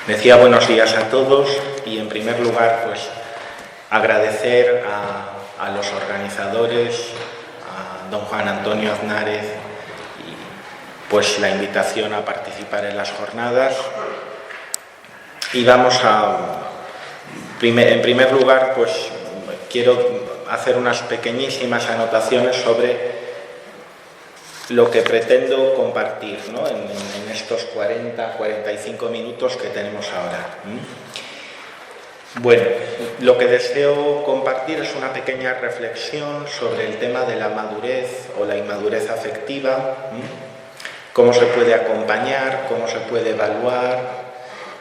Decía buenos días a todos y en primer lugar pues agradecer a los organizadores, a don Juan Antonio Aznárez, pues la invitación a participar en las jornadas. Y vamos en primer lugar pues quiero hacer unas pequeñísimas anotaciones sobre lo que pretendo compartir, ¿no? en estos 40-45 minutos que tenemos ahora. Bueno, lo que deseo compartir es una pequeña reflexión sobre el tema de la madurez o la inmadurez afectiva, cómo se puede acompañar, cómo se puede evaluar,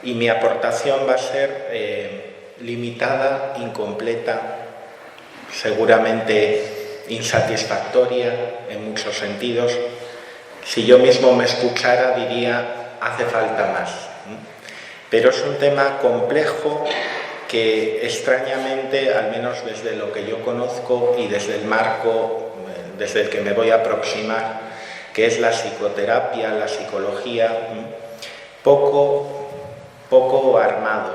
y mi aportación va a ser limitada, incompleta, seguramente insatisfactoria en muchos sentidos. Si yo mismo me escuchara diría hace falta más, pero es un tema complejo que extrañamente, al menos desde lo que yo conozco y desde el marco desde el que me voy a aproximar, que es la psicoterapia, la psicología, poco armado.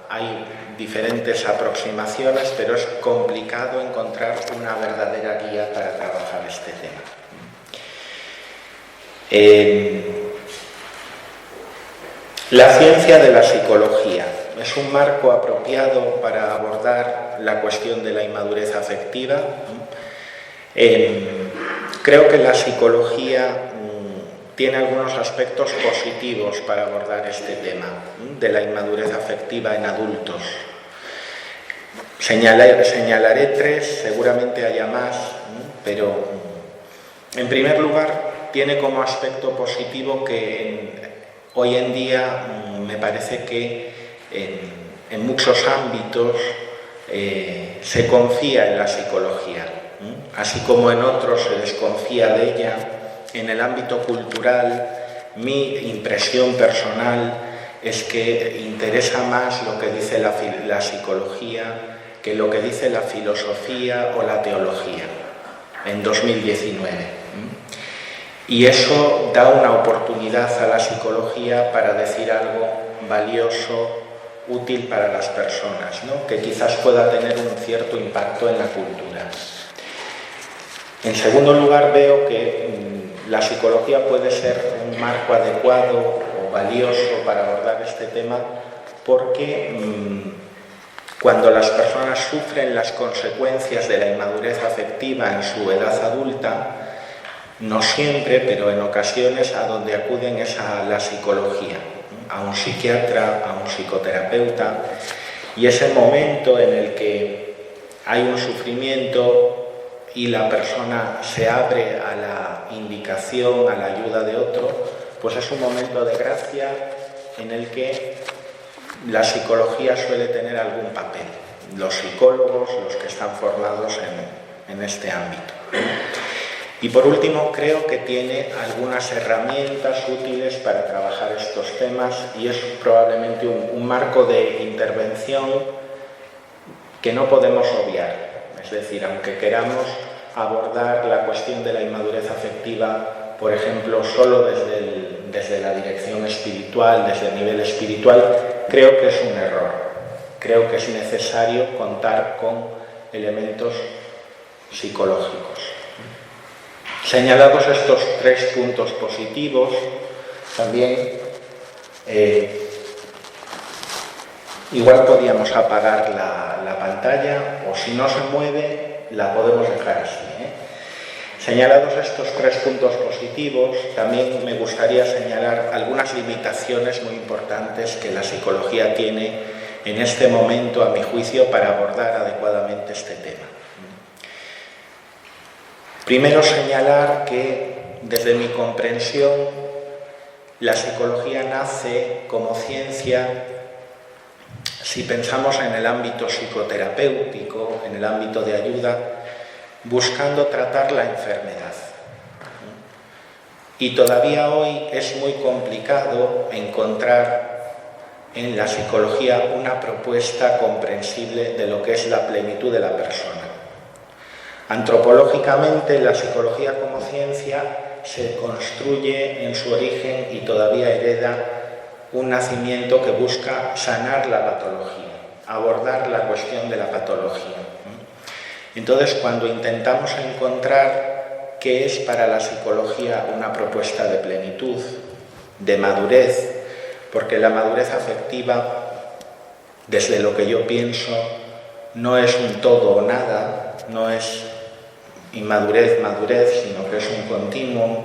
Hay diferentes aproximaciones, pero es complicado encontrar una verdadera guía para trabajar este tema. La ciencia de la psicología es un marco apropiado para abordar la cuestión de la inmadurez afectiva. Creo que la psicología tiene algunos aspectos positivos para abordar este tema de la inmadurez afectiva en adultos. Señalaré tres, seguramente haya más, pero en primer lugar tiene como aspecto positivo que hoy en día me parece que en muchos ámbitos se confía en la psicología, así como en otros se desconfía de ella. En el ámbito cultural, mi impresión personal es que interesa más lo que dice la psicología que lo que dice la filosofía o la teología en 2019. Y eso da una oportunidad a la psicología para decir algo valioso, útil para las personas, ¿no? Que quizás pueda tener un cierto impacto en la cultura. En segundo lugar, veo que la psicología puede ser un marco adecuado o valioso para abordar este tema porque cuando las personas sufren las consecuencias de la inmadurez afectiva en su edad adulta, no siempre, pero en ocasiones a donde acuden es a la psicología, a un psiquiatra, a un psicoterapeuta, y es el momento en el que hay un sufrimiento y la persona se abre a la indicación, a la ayuda de otro, pues es un momento de gracia en el que la psicología suele tener algún papel, los psicólogos, los que están formados en este ámbito. Y por último, creo que tiene algunas herramientas útiles para trabajar estos temas y es probablemente un marco de intervención que no podemos obviar. Es decir, aunque queramos abordar la cuestión de la inmadurez afectiva, por ejemplo, solo desde la dirección espiritual, desde el nivel espiritual, creo que es un error. Creo que es necesario contar con elementos psicológicos. Señalados estos tres puntos positivos, también igual podíamos apagar la pantalla o si no se mueve la podemos dejar así. Señalados estos tres puntos positivos, también me gustaría señalar algunas limitaciones muy importantes que la psicología tiene en este momento, a mi juicio, para abordar adecuadamente este tema. Primero, señalar que, desde mi comprensión, la psicología nace como ciencia. Si pensamos en el ámbito psicoterapéutico, en el ámbito de ayuda, buscando tratar la enfermedad. Y todavía hoy es muy complicado encontrar en la psicología una propuesta comprensible de lo que es la plenitud de la persona. Antropológicamente, la psicología como ciencia se construye en su origen y todavía hereda un nacimiento que busca sanar la patología, abordar la cuestión de la patología. Entonces, cuando intentamos encontrar qué es para la psicología una propuesta de plenitud, de madurez, porque la madurez afectiva, desde lo que yo pienso, no es un todo o nada, no es inmadurez, madurez, sino que es un continuum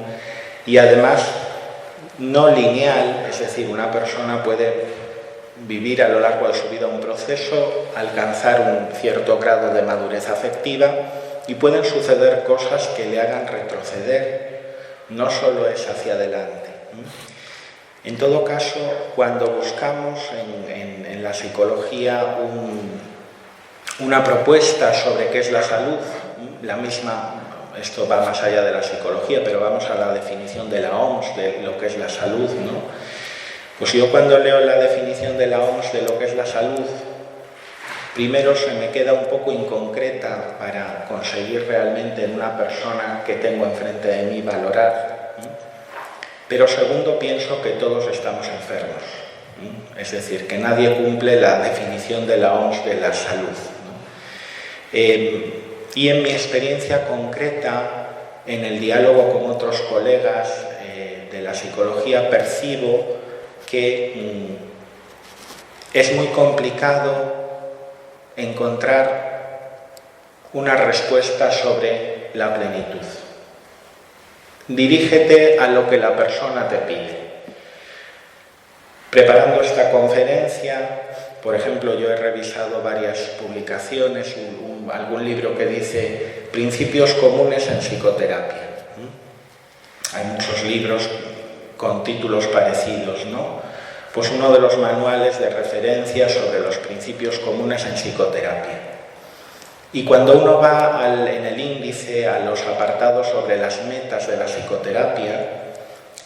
y además no lineal, es decir, una persona puede vivir a lo largo de su vida un proceso, alcanzar un cierto grado de madurez afectiva y pueden suceder cosas que le hagan retroceder, no solo es hacia adelante. En todo caso, cuando buscamos en la psicología una propuesta sobre qué es la salud, la misma, esto va más allá de la psicología, pero vamos a la definición de la OMS de lo que es la salud, ¿no? Pues yo cuando leo la definición de la OMS de lo que es la salud, primero se me queda un poco inconcreta para conseguir realmente en una persona que tengo enfrente de mí valorar, ¿no? Pero segundo, pienso que todos estamos enfermos, ¿no? Es decir, que nadie cumple la definición de la OMS de la salud, ¿no? Y en mi experiencia concreta, en el diálogo con otros colegas de la psicología, percibo que es muy complicado encontrar una respuesta sobre la plenitud. Dirígete a lo que la persona te pide. Preparando esta conferencia, por ejemplo, yo he revisado varias publicaciones, algún libro que dice Principios comunes en psicoterapia. Hay muchos libros con títulos parecidos, ¿no? Pues uno de los manuales de referencia sobre los principios comunes en psicoterapia. Y cuando uno va en el índice a los apartados sobre las metas de la psicoterapia,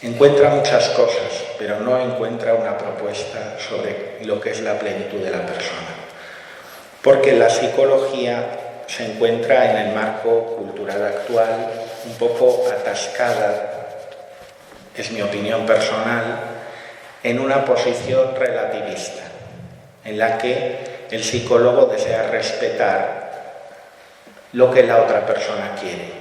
encuentra muchas cosas, pero no encuentra una propuesta sobre lo que es la plenitud de la persona. Porque la psicología se encuentra en el marco cultural actual un poco atascada, es mi opinión personal, en una posición relativista, en la que el psicólogo desea respetar lo que la otra persona quiere.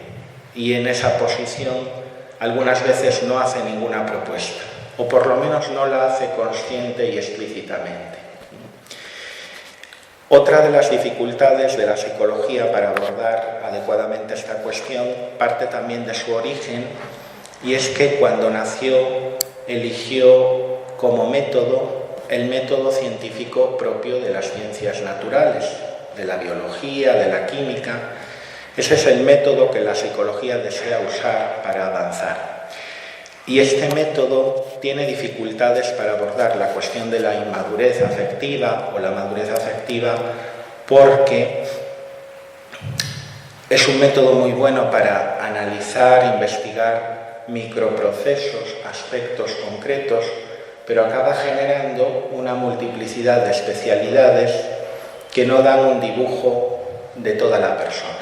Y en esa posición algunas veces no hace ninguna propuesta, o por lo menos no la hace consciente y explícitamente. Otra de las dificultades de la psicología para abordar adecuadamente esta cuestión parte también de su origen, y es que cuando nació eligió como método el método científico propio de las ciencias naturales, de la biología, de la química. Ese es el método que la psicología desea usar para avanzar. Y este método tiene dificultades para abordar la cuestión de la inmadurez afectiva o la madurez afectiva porque es un método muy bueno para analizar, investigar microprocesos, aspectos concretos, pero acaba generando una multiplicidad de especialidades que no dan un dibujo de toda la persona.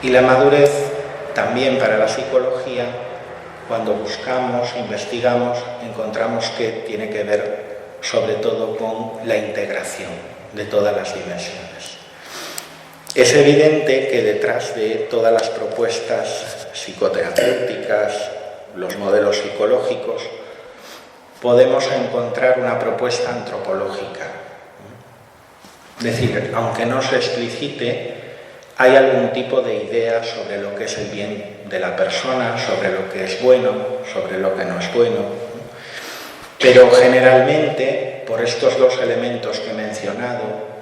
Y la madurez también para la psicología, cuando buscamos, investigamos, encontramos que tiene que ver sobre todo con la integración de todas las dimensiones. Es evidente que detrás de todas las propuestas psicoterapéuticas, los modelos psicológicos, podemos encontrar una propuesta antropológica. Es decir, aunque no se explicite, hay algún tipo de idea sobre lo que es el bien de la persona, sobre lo que es bueno, sobre lo que no es bueno. Pero generalmente, por estos dos elementos que he mencionado,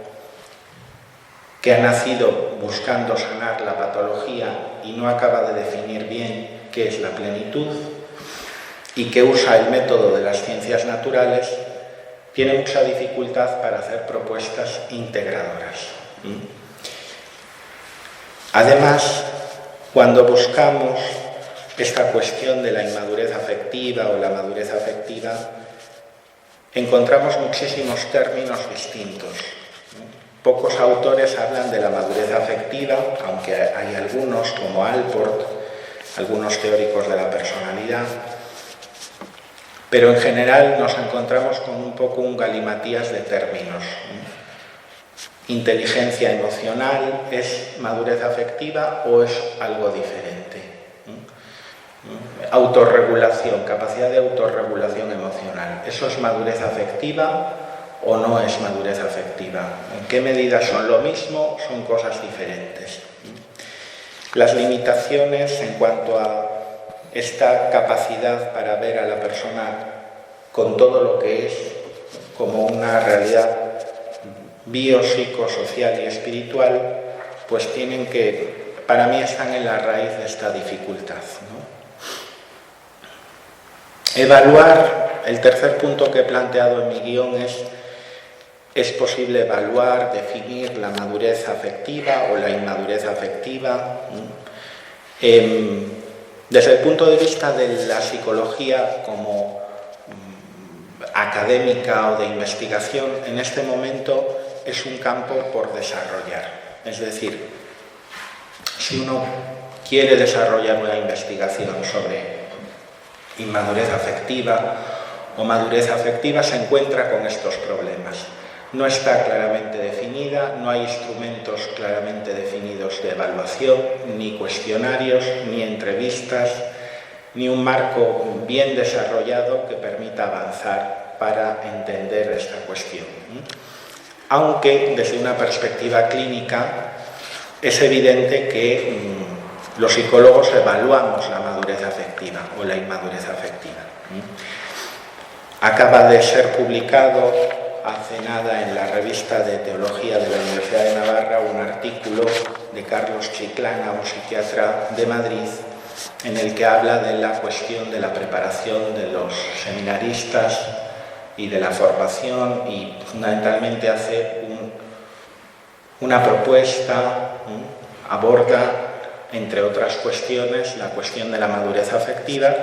que ha nacido buscando sanar la patología y no acaba de definir bien qué es la plenitud, y que usa el método de las ciencias naturales, tiene mucha dificultad para hacer propuestas integradoras. Además, cuando buscamos esta cuestión de la inmadurez afectiva o la madurez afectiva, encontramos muchísimos términos distintos. Pocos autores hablan de la madurez afectiva, aunque hay algunos, como Allport, algunos teóricos de la personalidad. pero en general nos encontramos con un poco un galimatías de términos. ¿Inteligencia emocional es madurez afectiva o es algo diferente? Autorregulación, capacidad de autorregulación emocional, ¿eso es madurez afectiva o no es madurez afectiva? ¿En qué medida son lo mismo? Son cosas diferentes. Las limitaciones en cuanto a esta capacidad para ver a la persona con todo lo que es como una realidad biopsicosocial y espiritual, pues tienen que, para mí, están en la raíz de esta dificultad, ¿no? Evaluar, el tercer punto que he planteado en mi guión es posible evaluar, definir la madurez afectiva o la inmadurez afectiva. Desde el punto de vista de la psicología como académica o de investigación, en este momento es un campo por desarrollar. Es decir, si uno quiere desarrollar una investigación sobre inmadurez afectiva o madurez afectiva, se encuentra con estos problemas. No está claramente definida, no hay instrumentos claramente definidos de evaluación, ni cuestionarios, ni entrevistas, ni un marco bien desarrollado que permita avanzar para entender esta cuestión. Aunque desde una perspectiva clínica es evidente que los psicólogos evaluamos la madurez afectiva o la inmadurez afectiva. Acaba de ser publicado hace nada en la revista de Teología de la Universidad de Navarra un artículo de Carlos Chiclana, un psiquiatra de Madrid, en el que habla de la cuestión de la preparación de los seminaristas y de la formación, y fundamentalmente hace una propuesta, aborda, entre otras cuestiones, la cuestión de la madurez afectiva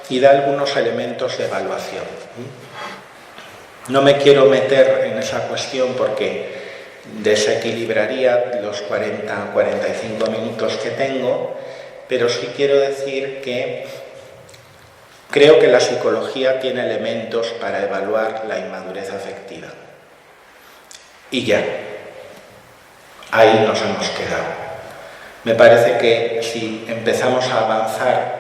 y da algunos elementos de evaluación. No me quiero meter en esa cuestión porque desequilibraría los 40-45 minutos que tengo, pero sí quiero decir que creo que la psicología tiene elementos para evaluar la inmadurez afectiva. Y ya, ahí nos hemos quedado. Me parece que si empezamos a avanzar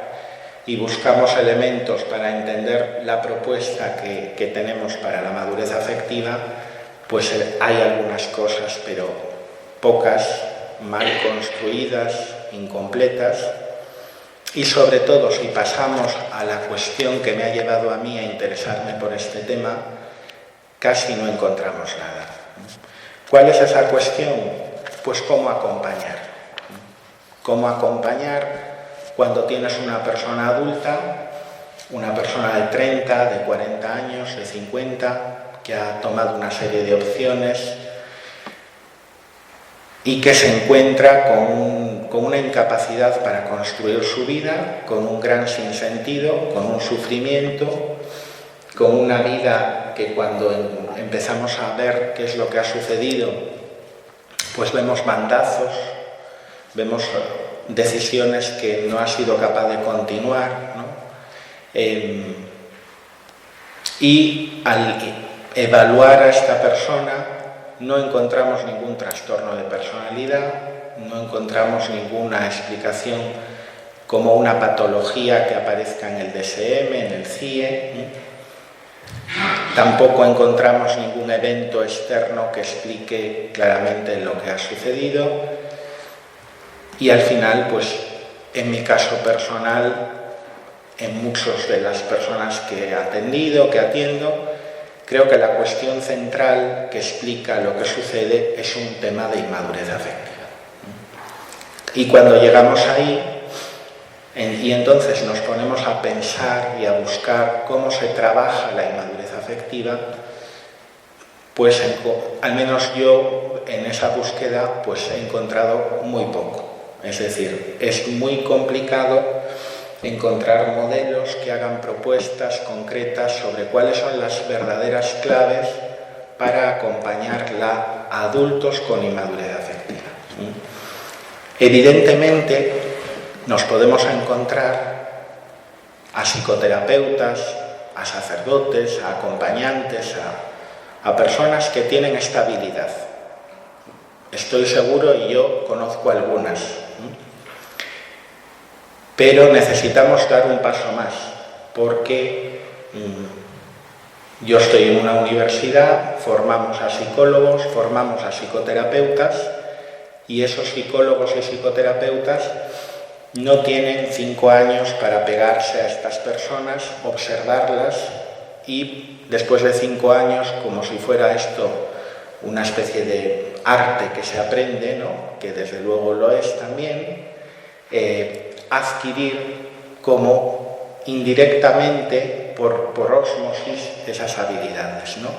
y buscamos elementos para entender la propuesta que tenemos para la madurez afectiva, pues hay algunas cosas, pero pocas, mal construidas, incompletas, y sobre todo si pasamos a la cuestión que me ha llevado a mí a interesarme por este tema, casi no encontramos nada. ¿Cuál es esa cuestión? Pues cómo acompañar. Cómo acompañar cuando tienes una persona adulta, una persona de 30, de 40 años, de 50, que ha tomado una serie de opciones y que se encuentra con una incapacidad para construir su vida, con un gran sinsentido, con un sufrimiento, con una vida que cuando empezamos a ver qué es lo que ha sucedido, pues vemos bandazos, vemos decisiones que no ha sido capaz de continuar, ¿no? Y al evaluar a esta persona no encontramos ningún trastorno de personalidad, no encontramos ninguna explicación como una patología que aparezca en el DSM, en el CIE, tampoco encontramos ningún evento externo que explique claramente lo que ha sucedido. Y al final, pues, en mi caso personal, en muchas de las personas que he atendido, que atiendo, creo que la cuestión central que explica lo que sucede es un tema de inmadurez afectiva. Y cuando llegamos ahí, y entonces nos ponemos a pensar y a buscar cómo se trabaja la inmadurez afectiva, pues al menos yo en esa búsqueda pues he encontrado muy poco. Es decir, es muy complicado encontrar modelos que hagan propuestas concretas sobre cuáles son las verdaderas claves para acompañar a adultos con inmadurez afectiva. Evidentemente, nos podemos encontrar a psicoterapeutas, a sacerdotes, a acompañantes, a personas que tienen estabilidad. Estoy seguro y yo conozco algunas. Pero necesitamos dar un paso más, porque yo estoy en una universidad, formamos a psicólogos, formamos a psicoterapeutas, y esos psicólogos y psicoterapeutas no tienen 5 años para pegarse a estas personas, observarlas y después de 5 años, como si fuera esto una especie de arte que se aprende, ¿no?, que desde luego lo es también, adquirir como indirectamente, por ósmosis, esas habilidades, ¿no?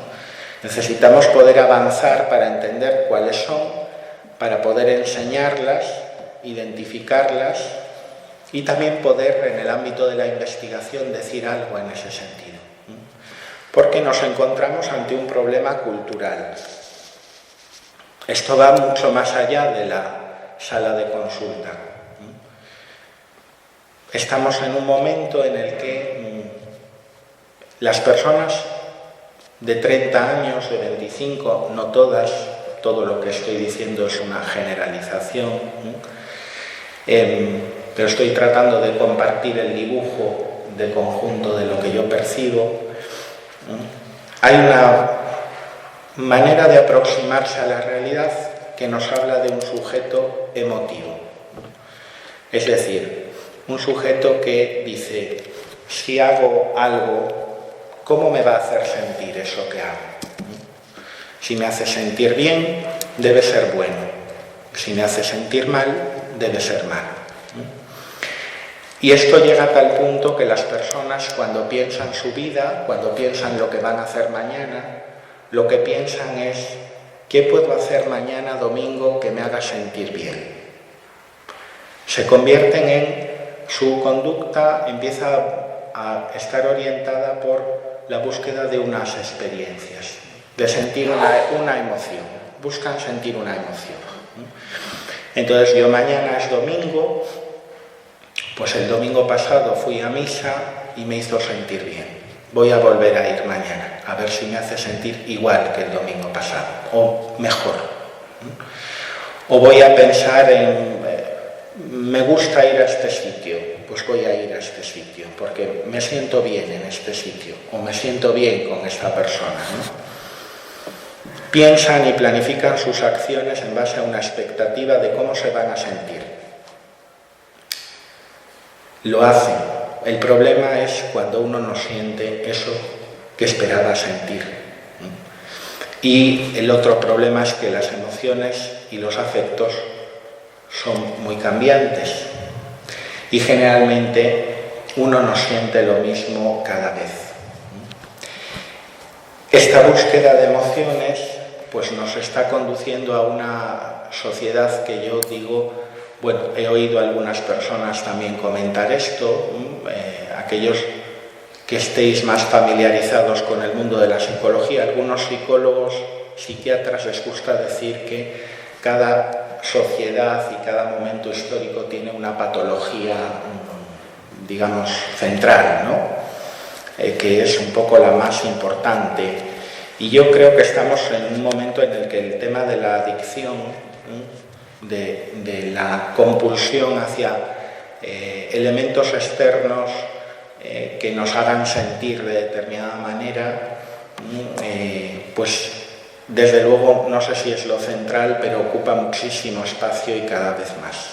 Necesitamos poder avanzar para entender cuáles son, para poder enseñarlas, identificarlas y también poder, en el ámbito de la investigación, decir algo en ese sentido. Porque nos encontramos ante un problema cultural. Esto va mucho más allá de la sala de consulta. Estamos en un momento en el que las personas de 30 años, de 25, no todas, todo lo que estoy diciendo es una generalización, pero estoy tratando de compartir el dibujo de conjunto de lo que yo percibo. Hay una manera de aproximarse a la realidad que nos habla de un sujeto emotivo. Es decir, un sujeto que dice, si hago algo, ¿cómo me va a hacer sentir eso que hago? Si me hace sentir bien, debe ser bueno. Si me hace sentir mal, debe ser malo. Y esto llega a tal punto que las personas, cuando piensan su vida, cuando piensan lo que van a hacer mañana, lo que piensan es, ¿qué puedo hacer mañana domingo que me haga sentir bien? Se convierten en, su conducta empieza a estar orientada por la búsqueda de unas experiencias, de sentir una emoción, buscan sentir una emoción. Entonces yo mañana es domingo, pues el domingo pasado fui a misa y me hizo sentir bien. Voy a volver a ir mañana, a ver si me hace sentir igual que el domingo pasado, o mejor. O voy a pensar en, me gusta ir a este sitio, pues voy a ir a este sitio, porque me siento bien en este sitio, o me siento bien con esta persona, ¿no? Piensan y planifican sus acciones en base a una expectativa de cómo se van a sentir. Lo hacen. El problema es cuando uno no siente eso que esperaba sentir. Y el otro problema es que las emociones y los afectos son muy cambiantes. Y generalmente uno no siente lo mismo cada vez. Esta búsqueda de emociones pues nos está conduciendo a una sociedad que yo digo, bueno, he oído a algunas personas también comentar esto, aquellos que estéis más familiarizados con el mundo de la psicología, algunos psicólogos, psiquiatras les gusta decir que cada sociedad y cada momento histórico tiene una patología, digamos, central, ¿no? Que es un poco la más importante. Y yo creo que estamos en un momento en el que el tema de la adicción, de la compulsión hacia elementos externos que nos hagan sentir de determinada manera, pues desde luego no sé si es lo central, pero ocupa muchísimo espacio y cada vez más.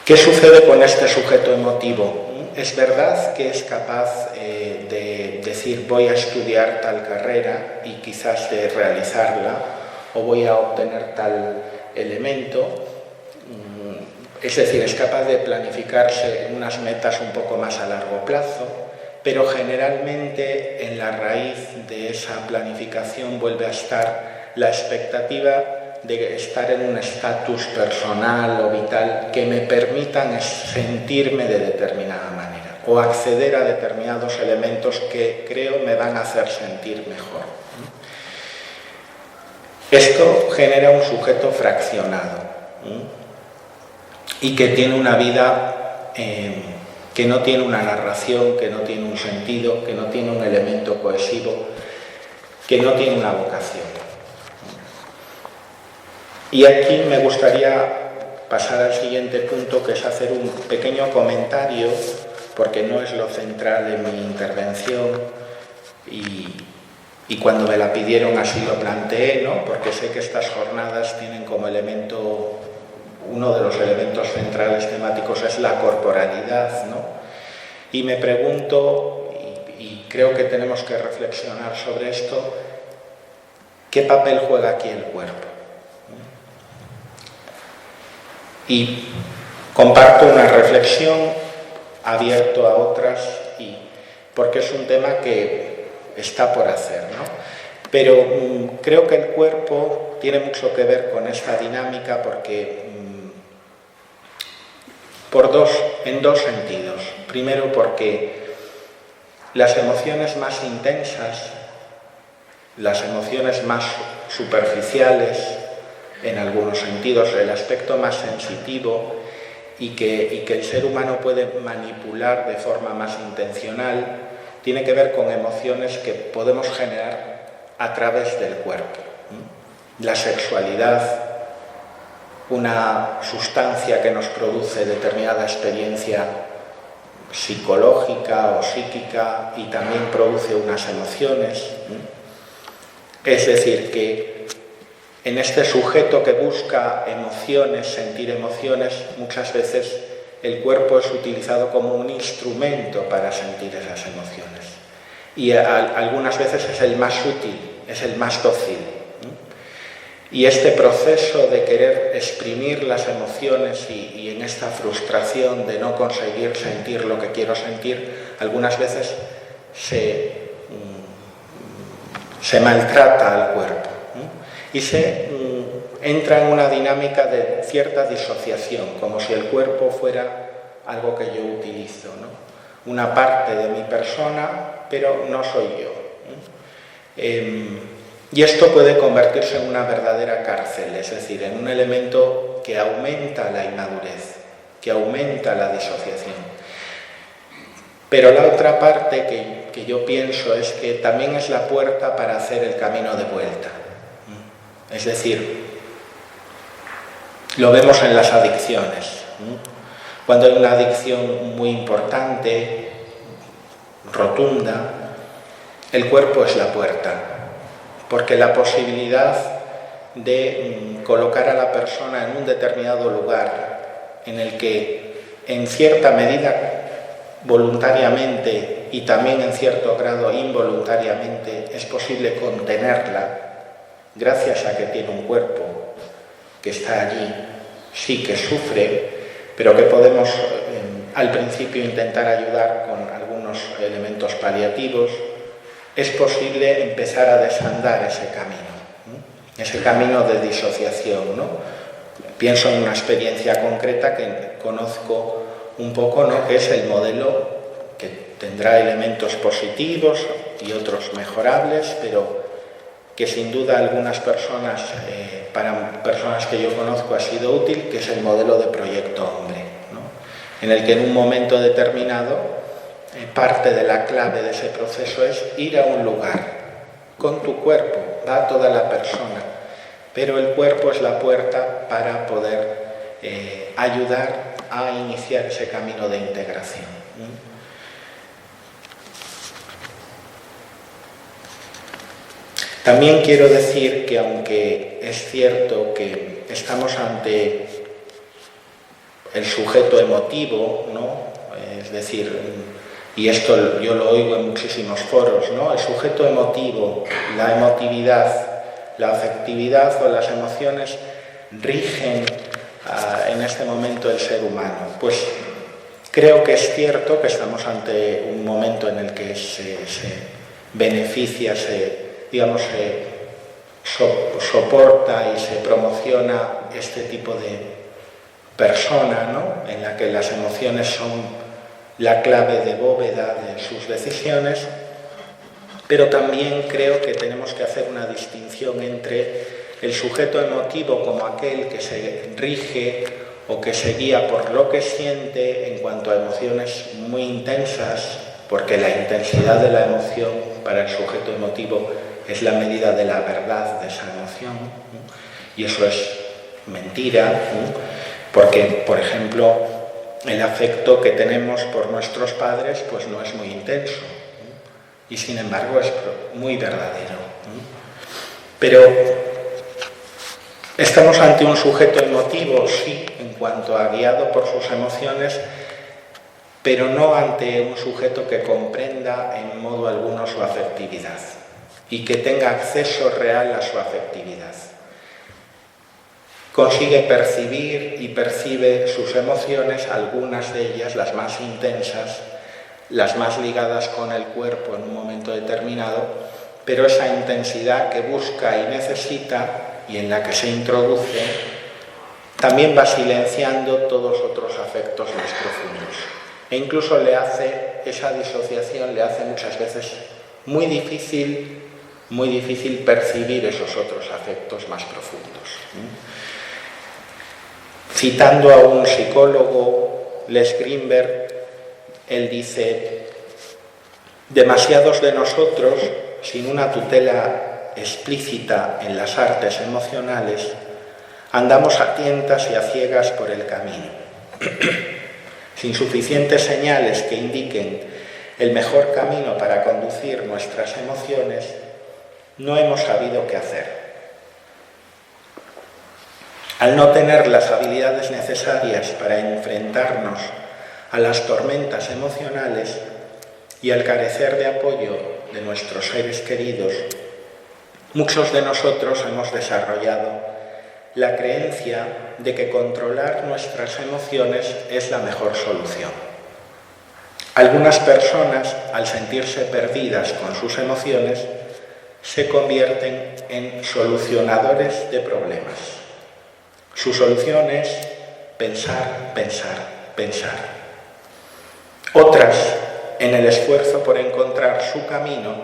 ¿Qué sucede con este sujeto emotivo? Es verdad que es capaz de decir voy a estudiar tal carrera y quizás de realizarla, o voy a obtener tal elemento, es decir, es capaz de planificarse unas metas un poco más a largo plazo, pero generalmente en la raíz de esa planificación vuelve a estar la expectativa de estar en un estatus personal o vital que me permitan sentirme de determinada manera o acceder a determinados elementos que creo me van a hacer sentir mejor. Esto genera un sujeto fraccionado y que tiene una vida que no tiene una narración, que no tiene un sentido, que no tiene un elemento cohesivo, que no tiene una vocación. Y aquí me gustaría pasar al siguiente punto, que es hacer un pequeño comentario, porque no es lo central de mi intervención, y cuando me la pidieron así lo planteé, ¿no? Porque sé que estas jornadas tienen como elemento, uno de los elementos centrales temáticos es la corporalidad, ¿no? Y me pregunto, y creo que tenemos que reflexionar sobre esto, ¿qué papel juega aquí el cuerpo? Y comparto una reflexión, abierto a otras, porque es un tema que está por hacer, ¿no? Pero creo que el cuerpo tiene mucho que ver con esta dinámica porque en dos sentidos. Primero, porque las emociones más intensas, las emociones más superficiales, en algunos sentidos, el aspecto más sensitivo y que el ser humano puede manipular de forma más intencional, tiene que ver con emociones que podemos generar a través del cuerpo. La sexualidad, una sustancia que nos produce determinada experiencia psicológica o psíquica y también produce unas emociones. Es decir, que en este sujeto que busca emociones, sentir emociones, muchas veces el cuerpo es utilizado como un instrumento para sentir esas emociones. Y algunas veces es el más útil, es el más dócil. Y este proceso de querer exprimir las emociones y en esta frustración de no conseguir sentir lo que quiero sentir, algunas veces se maltrata al cuerpo. Y se entra en una dinámica de cierta disociación, como si el cuerpo fuera algo que yo utilizo, ¿no? Una parte de mi persona, pero no soy yo. Y esto puede convertirse en una verdadera cárcel, es decir, en un elemento que aumenta la inmadurez, que aumenta la disociación. Pero la otra parte que yo pienso es que también es la puerta para hacer el camino de vuelta. Es decir, lo vemos en las adicciones. Cuando hay una adicción muy importante, rotunda, el cuerpo es la puerta, porque la posibilidad de colocar a la persona en un determinado lugar en el que en cierta medida voluntariamente y también en cierto grado involuntariamente es posible contenerla, gracias a que tiene un cuerpo que está allí, sí que sufre, pero que podemos al principio intentar ayudar con algunos elementos paliativos, es posible empezar a desandar ese camino de disociación, ¿no? Pienso en una experiencia concreta que conozco un poco, ¿no? Que es el modelo que tendrá elementos positivos y otros mejorables, pero que sin duda algunas personas, para personas que yo conozco ha sido útil, que es el modelo de proyecto hombre, ¿no? En el que en un momento determinado parte de la clave de ese proceso es ir a un lugar con tu cuerpo, va toda la persona, pero el cuerpo es la puerta para poder ayudar a iniciar ese camino de integración. También quiero decir que aunque es cierto que estamos ante el sujeto emotivo, ¿no? Es decir, y esto yo lo oigo en muchísimos foros, ¿no? El sujeto emotivo, la emotividad, la afectividad o las emociones rigen en este momento el ser humano. Pues creo que es cierto que estamos ante un momento en el que se beneficia, digamos, soporta y se promociona este tipo de persona, ¿no? En la que las emociones son la clave de bóveda de sus decisiones, pero también creo que tenemos que hacer una distinción entre el sujeto emotivo como aquel que se rige o que se guía por lo que siente en cuanto a emociones muy intensas, porque la intensidad de la emoción para el sujeto emotivo es la medida de la verdad de esa emoción, y eso es mentira, porque, por ejemplo, el afecto que tenemos por nuestros padres pues no es muy intenso, y sin embargo es muy verdadero. Pero estamos ante un sujeto emotivo, sí, en cuanto a guiado por sus emociones, pero no ante un sujeto que comprenda en modo alguno su afectividad y que tenga acceso real a su afectividad. Consigue percibir y percibe sus emociones, algunas de ellas, las más intensas, las más ligadas con el cuerpo en un momento determinado, pero esa intensidad que busca y necesita y en la que se introduce, también va silenciando todos otros afectos más profundos. E incluso esa disociación le hace muchas veces muy difícil percibir esos otros afectos más profundos. Citando a un psicólogo, Les Greenberg, él dice: demasiados de nosotros, sin una tutela explícita en las artes emocionales, andamos a tientas y a ciegas por el camino, sin suficientes señales que indiquen el mejor camino para conducir nuestras emociones, no hemos sabido qué hacer. Al no tener las habilidades necesarias para enfrentarnos a las tormentas emocionales y al carecer de apoyo de nuestros seres queridos, muchos de nosotros hemos desarrollado la creencia de que controlar nuestras emociones es la mejor solución. Algunas personas, al sentirse perdidas con sus emociones, se convierten en solucionadores de problemas. Su solución es pensar, pensar, pensar. Otras, en el esfuerzo por encontrar su camino,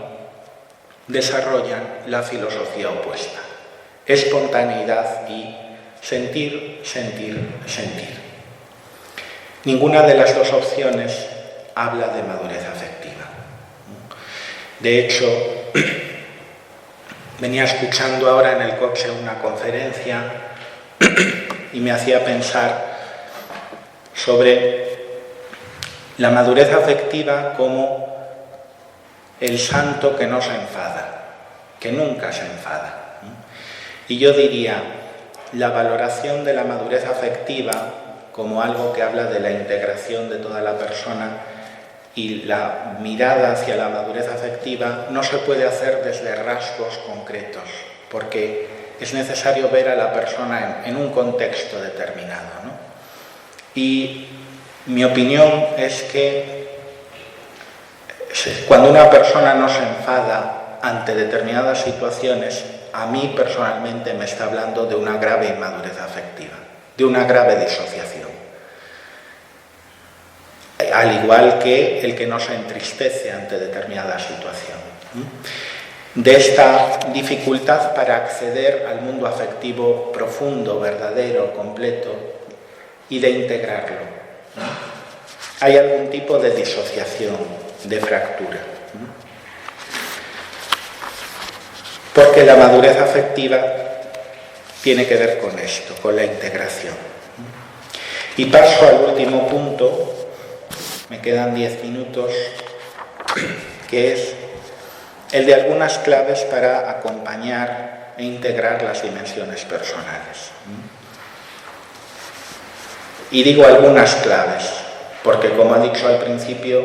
desarrollan la filosofía opuesta: espontaneidad y sentir, sentir, sentir. Ninguna de las dos opciones habla de madurez afectiva. De hecho, venía escuchando ahora en el coche una conferencia y me hacía pensar sobre la madurez afectiva como el santo que no se enfada, que nunca se enfada. Y yo diría, la valoración de la madurez afectiva como algo que habla de la integración de toda la persona, y la mirada hacia la madurez afectiva no se puede hacer desde rasgos concretos, porque es necesario ver a la persona en un contexto determinado, ¿no? Y mi opinión es que cuando una persona no se enfada ante determinadas situaciones, a mí personalmente me está hablando de una grave inmadurez afectiva, de una grave disociación. Al igual que el que no se entristece ante determinada situación. De esta dificultad para acceder al mundo afectivo profundo, verdadero, completo, y de integrarlo. Hay algún tipo de disociación, de fractura. Porque la madurez afectiva tiene que ver con esto, con la integración. Y paso al último punto, me quedan 10 minutos, que es el de algunas claves para acompañar e integrar las dimensiones personales. Y digo algunas claves, porque como he dicho al principio,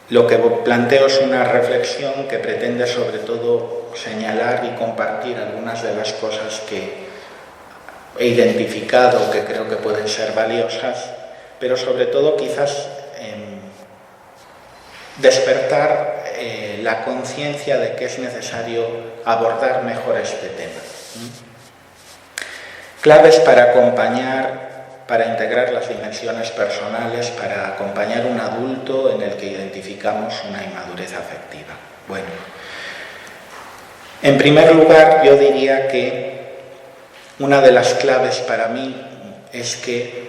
lo que planteo es una reflexión que pretende sobre todo señalar y compartir algunas de las cosas que he identificado que creo que pueden ser valiosas, pero sobre todo quizás despertar la conciencia de que es necesario abordar mejor este tema. Claves para acompañar, para integrar las dimensiones personales, para acompañar un adulto en el que identificamos una inmadurez afectiva. Bueno, en primer lugar yo diría que Una de las claves para mí es que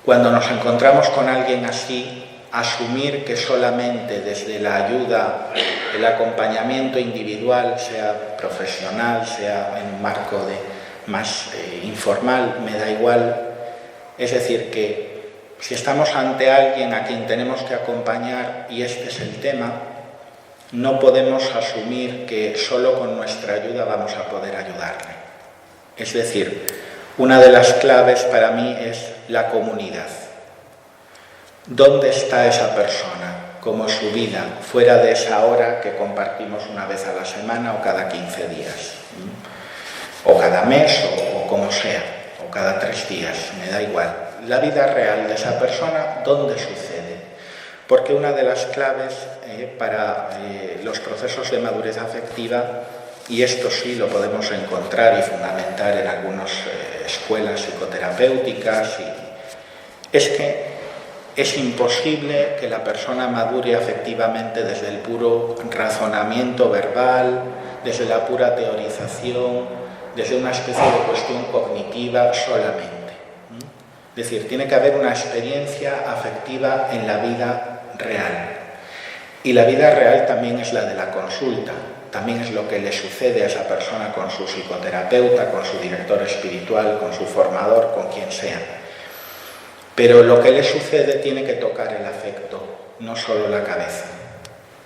cuando nos encontramos con alguien así, asumir que solamente desde la ayuda, el acompañamiento individual, sea profesional, sea en un marco más informal, me da igual. Es decir, que si estamos ante alguien a quien tenemos que acompañar y este es el tema, no podemos asumir que solo con nuestra ayuda vamos a poder ayudarle. Es decir, una de las claves para mí es la comunidad. ¿Dónde está esa persona? ¿Cómo es su vida? Fuera de esa hora que compartimos una vez a la semana o cada 15 días. O cada mes o como sea. O cada 3 días. Me da igual. La vida real de esa persona, ¿dónde sucede? Porque una de las claves para los procesos de madurez afectiva, y esto sí lo podemos encontrar y fundamentar en algunas escuelas psicoterapéuticas, es que es imposible que la persona madure afectivamente desde el puro razonamiento verbal, desde la pura teorización, desde una especie de cuestión cognitiva solamente. Es decir, tiene que haber una experiencia afectiva en la vida real. Y la vida real también es la de la consulta, también es lo que le sucede a esa persona con su psicoterapeuta, con su director espiritual, con su formador, con quien sea. Pero lo que le sucede tiene que tocar el afecto, no solo la cabeza.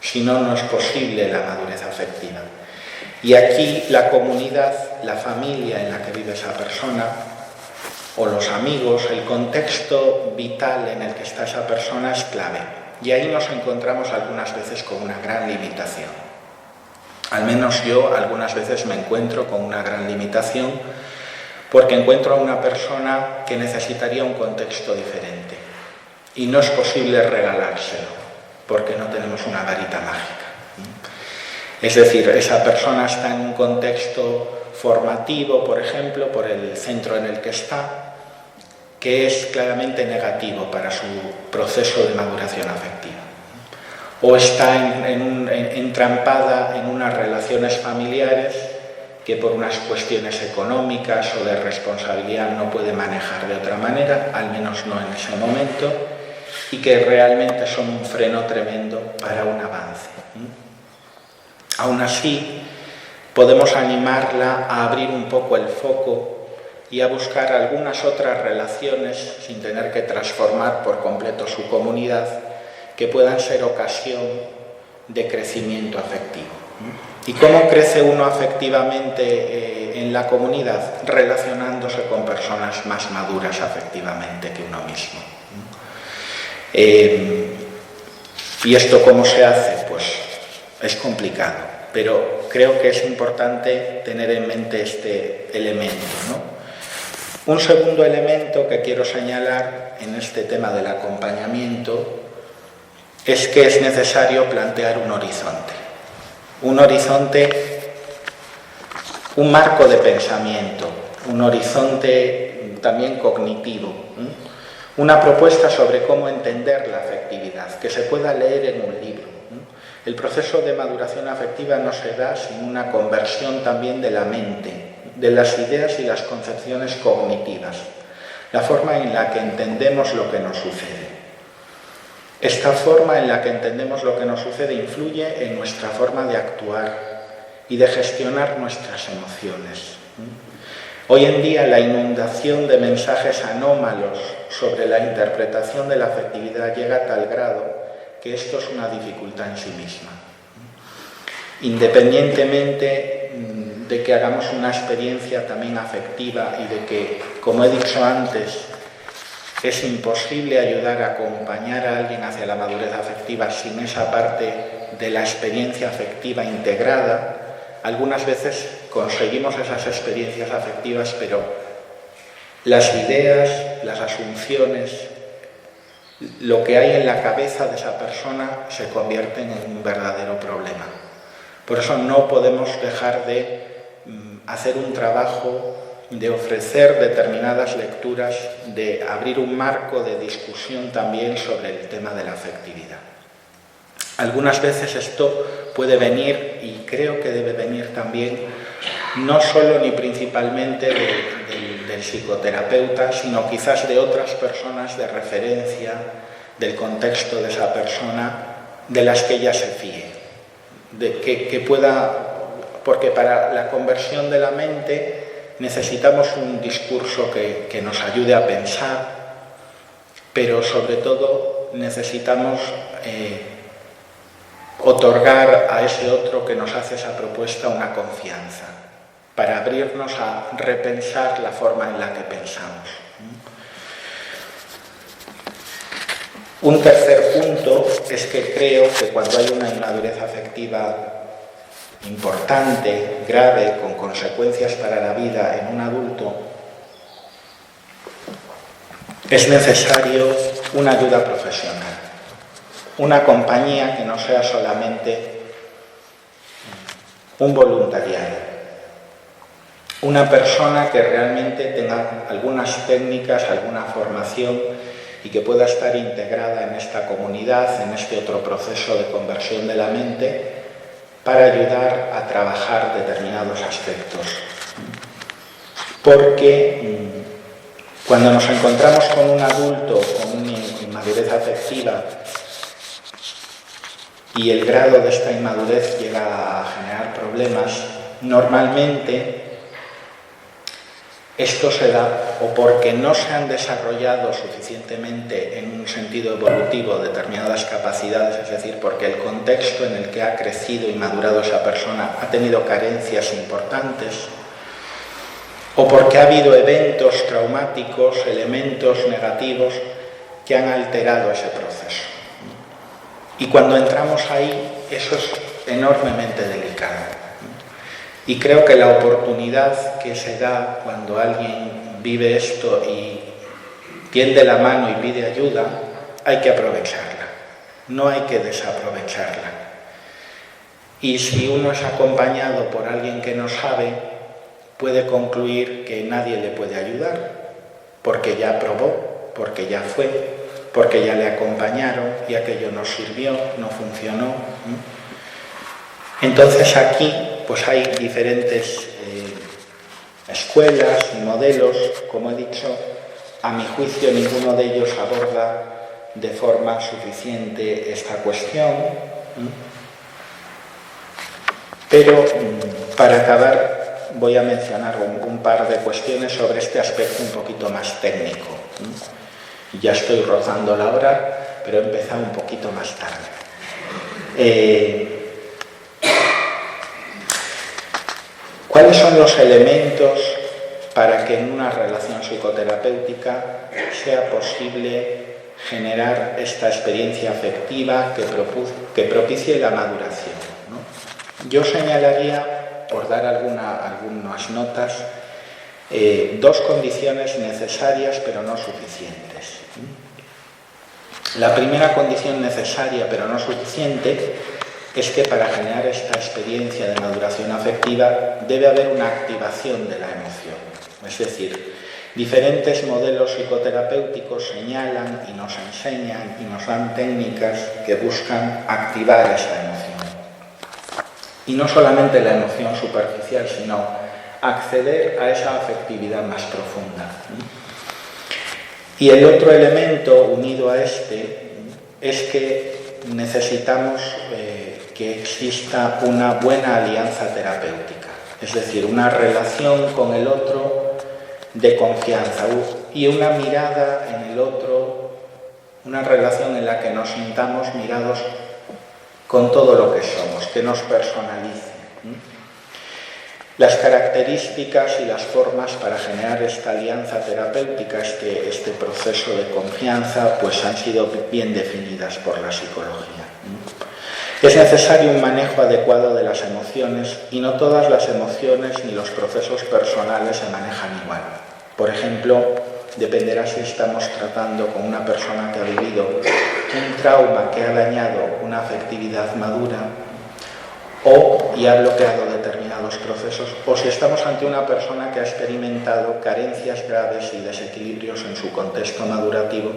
Si no, no es posible la madurez afectiva. Y aquí la comunidad, la familia en la que vive esa persona, o los amigos, el contexto vital en el que está esa persona es clave. Y ahí nos encontramos algunas veces con una gran limitación. Al menos yo algunas veces me encuentro con una gran limitación porque encuentro a una persona que necesitaría un contexto diferente. Y no es posible regalárselo, porque no tenemos una varita mágica. Es decir, esa persona está en un contexto formativo, por ejemplo, por el centro en el que está, que es claramente negativo para su proceso de maduración afectiva. O está entrampada en unas relaciones familiares que por unas cuestiones económicas o de responsabilidad no puede manejar de otra manera, al menos no en ese momento, y que realmente son un freno tremendo para un avance. Aún así, podemos animarla a abrir un poco el foco y a buscar algunas otras relaciones, sin tener que transformar por completo su comunidad, que puedan ser ocasión de crecimiento afectivo. ¿Y cómo crece uno afectivamente en la comunidad? Relacionándose con personas más maduras afectivamente que uno mismo. ¿Y esto cómo se hace? Pues es complicado, pero creo que es importante tener en mente este elemento, ¿no? Un segundo elemento que quiero señalar en este tema del acompañamiento es que es necesario plantear un horizonte. Un horizonte, un marco de pensamiento, un horizonte también cognitivo, una propuesta sobre cómo entender la afectividad, que se pueda leer en un libro. El proceso de maduración afectiva no se da sin una conversión también de la mente, de las ideas y las concepciones cognitivas, la forma en la que entendemos lo que nos sucede. Esta forma en la que entendemos lo que nos sucede influye en nuestra forma de actuar y de gestionar nuestras emociones. Hoy en día la inundación de mensajes anómalos sobre la interpretación de la afectividad llega a tal grado que esto es una dificultad en sí misma. Independientemente de que hagamos una experiencia también afectiva y de que, como he dicho antes, es imposible ayudar a acompañar a alguien hacia la madurez afectiva sin esa parte de la experiencia afectiva integrada. Algunas veces conseguimos esas experiencias afectivas, pero las ideas, las asunciones, lo que hay en la cabeza de esa persona se convierten en un verdadero problema. Por eso no podemos dejar de hacer un trabajo de ofrecer determinadas lecturas, de abrir un marco de discusión también sobre el tema de la afectividad. Algunas veces esto puede venir, y creo que debe venir también, no solo ni principalmente del psicoterapeuta, sino quizás de otras personas de referencia, del contexto de esa persona, de las que ella se fíe, que pueda, porque para la conversión de la mente necesitamos un discurso que nos ayude a pensar, pero sobre todo necesitamos otorgar a ese otro que nos hace esa propuesta una confianza, para abrirnos a repensar la forma en la que pensamos. Un tercer punto es que creo que cuando hay una inmadurez afectiva importante, grave, con consecuencias para la vida en un adulto, es necesario una ayuda profesional, una compañía que no sea solamente un voluntariado, una persona que realmente tenga algunas técnicas, alguna formación y que pueda estar integrada en esta comunidad, en este otro proceso de conversión de la mente, para ayudar a trabajar determinados aspectos. Porque cuando nos encontramos con un adulto con una inmadurez afectiva y el grado de esta inmadurez llega a generar problemas, normalmente esto se da o porque no se han desarrollado suficientemente en un sentido evolutivo determinadas capacidades, es decir, porque el contexto en el que ha crecido y madurado esa persona ha tenido carencias importantes, o porque ha habido eventos traumáticos, elementos negativos que han alterado ese proceso. Y cuando entramos ahí, eso es enormemente delicado. Y creo que la oportunidad que se da cuando alguien vive esto y tiende la mano y pide ayuda, hay que aprovecharla, no hay que desaprovecharla. Y si uno es acompañado por alguien que no sabe, puede concluir que nadie le puede ayudar, porque ya probó, porque ya fue, porque ya le acompañaron y aquello no sirvió, no funcionó. Entonces aquí pues hay diferentes escuelas y modelos, como he dicho, a mi juicio ninguno de ellos aborda de forma suficiente esta cuestión, pero para acabar voy a mencionar un par de cuestiones sobre este aspecto un poquito más técnico. Ya estoy rozando la hora, pero he empezado un poquito más tarde. ¿Cuáles son los elementos para que en una relación psicoterapéutica sea posible generar esta experiencia afectiva que propicie la maduración, ¿no? Yo señalaría, por dar algunas notas, dos condiciones necesarias pero no suficientes. La primera condición necesaria pero no suficiente es que para generar esta experiencia de maduración afectiva debe haber una activación de la emoción. Es decir, diferentes modelos psicoterapéuticos señalan y nos enseñan y nos dan técnicas que buscan activar esa emoción. Y no solamente la emoción superficial, sino acceder a esa afectividad más profunda. Y el otro elemento unido a este es que necesitamos que exista una buena alianza terapéutica, es decir, una relación con el otro de confianza y una mirada en el otro, una relación en la que nos sintamos mirados con todo lo que somos, que nos personalice. Las características y las formas para generar esta alianza terapéutica, este proceso de confianza, pues han sido bien definidas por la psicología. Es necesario un manejo adecuado de las emociones y no todas las emociones ni los procesos personales se manejan igual. Por ejemplo, dependerá si estamos tratando con una persona que ha vivido un trauma que ha dañado una afectividad madura y ha bloqueado determinados procesos, o si estamos ante una persona que ha experimentado carencias graves y desequilibrios en su contexto madurativo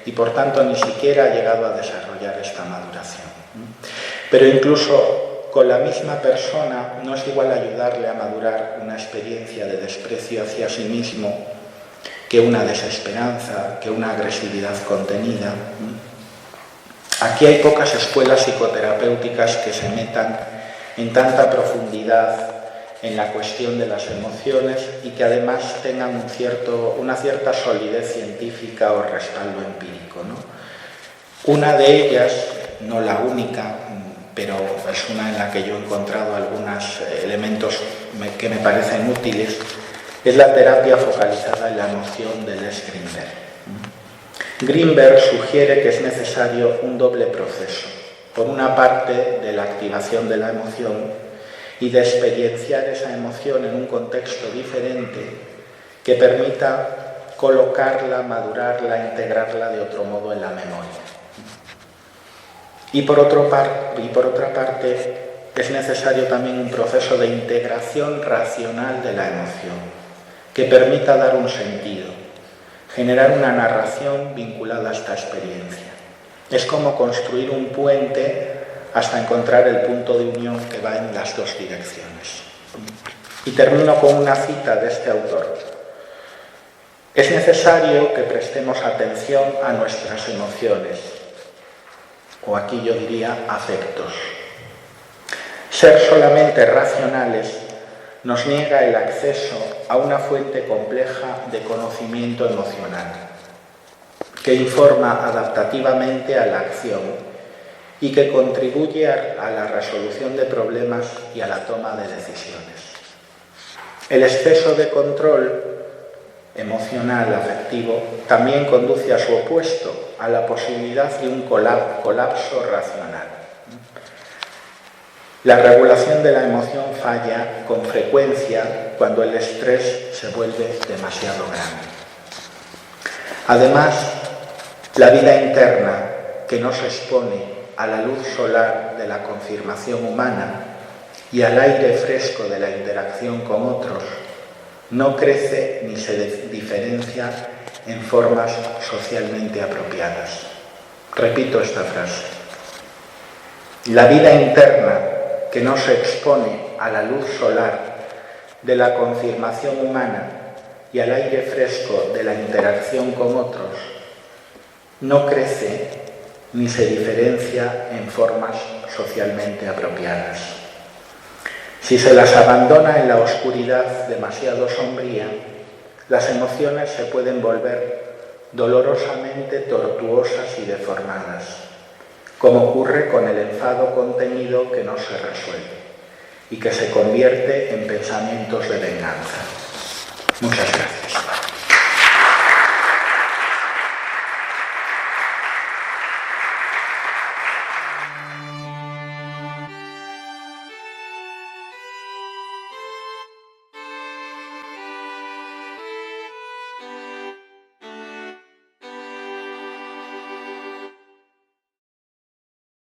y por tanto ni siquiera ha llegado a desarrollar esta maduración. Pero incluso con la misma persona no es igual ayudarle a madurar una experiencia de desprecio hacia sí mismo que una desesperanza, que una agresividad contenida. Aquí hay pocas escuelas psicoterapéuticas que se metan en tanta profundidad en la cuestión de las emociones y que además tengan una cierta solidez científica o respaldo empírico, ¿no? Una de ellas, no la única, pero es una en la que yo he encontrado algunos elementos que me parecen útiles, es la terapia focalizada en la emoción de Les Grinberg. Grinberg sugiere que es necesario un doble proceso. Por una parte, de la activación de la emoción y de experienciar esa emoción en un contexto diferente que permita colocarla, madurarla, integrarla de otro modo en la memoria. Y por otra parte, es necesario también un proceso de integración racional de la emoción que permita dar un sentido, generar una narración vinculada a esta experiencia. Es como construir un puente hasta encontrar el punto de unión que va en las dos direcciones. Y termino con una cita de este autor. Es necesario que prestemos atención a nuestras emociones, o aquí yo diría afectos. Ser solamente racionales nos niega el acceso a una fuente compleja de conocimiento emocional que informa adaptativamente a la acción y que contribuye a la resolución de problemas y a la toma de decisiones. El exceso de control emocional, afectivo, también conduce a su opuesto, a la posibilidad de un colapso racional. La regulación de la emoción falla con frecuencia cuando el estrés se vuelve demasiado grande. Además, la vida interna que nos expone a la luz solar de la confirmación humana y al aire fresco de la interacción con otros no crece ni se diferencia en formas socialmente apropiadas. Repito esta frase. La vida interna que no se expone a la luz solar de la confirmación humana y al aire fresco de la interacción con otros no crece ni se diferencia en formas socialmente apropiadas. Si se las abandona en la oscuridad demasiado sombría, las emociones se pueden volver dolorosamente tortuosas y deformadas, como ocurre con el enfado contenido que no se resuelve y que se convierte en pensamientos de venganza. Muchas gracias.